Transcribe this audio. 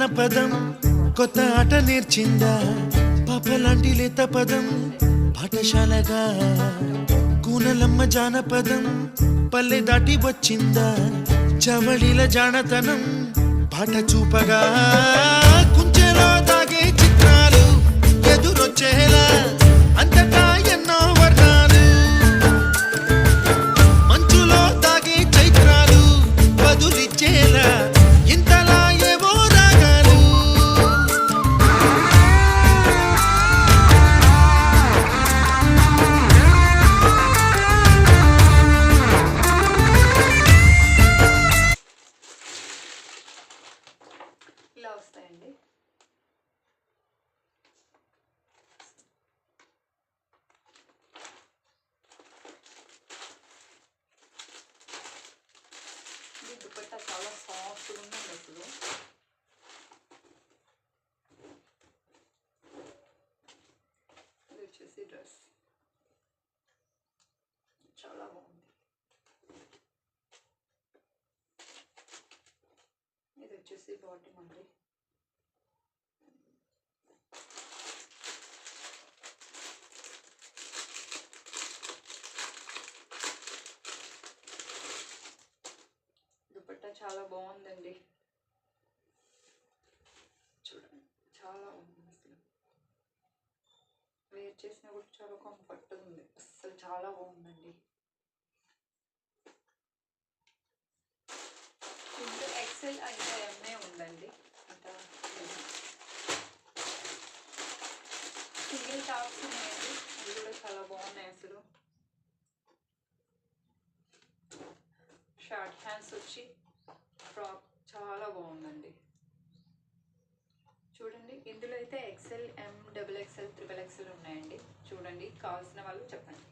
జానపదం కొత్త ఆట నేర్చిందా పాపలాంటి లేత పదం పాఠశాలగా కూనలమ్మ జానపదం పల్లె దాటి వచ్చిందా చవళిల జానతనం పాట చూపగా కుంచెలో దాగే చిత్రాలు ఎదురొచ్చేలా అంతటా ఎన్నో వర్ణాలు మంచులో దాగే చైత్రాలు బదులిచ్చేలా ఇంతలా ఏవో రాగాలు ఇలా వస్తాయండి. ఇది దుపట్టా చాలా సాఫ్ట్గా ఉందండి అసలు. ఇది వచ్చేసి డ్రెస్ చాలా బాగుంది. ఇది వచ్చేసి బాటమ్ అండి. దుపట్టా చాలా బాగుందండి. చూడండి చాలా బాగుంది అసలు. వేర్ చేసినా కూడా చాలా కంఫర్ట్ ఉంది. అసలు చాలా బాగుందండి. ఇంకా ఎక్సెల్ అయితే ఎంఏ ఉందండి. ఇంకా సింగిల్ టాప్స్ ఉన్నాయండి. అవి కూడా చాలా బాగున్నాయి అసలు. షార్ట్ హ్యాండ్స్ వచ్చి ఫ్రాక్ చాలా బాగుందండి. చూడండి ఇందులో అయితే ఎక్సెల్, ఎం, డబుల్ ఎక్సెల్, ట్రిపుల్ ఎక్సెల్ ఉన్నాయండి. చూడండి కావాల్సిన వాళ్ళు చెప్పండి.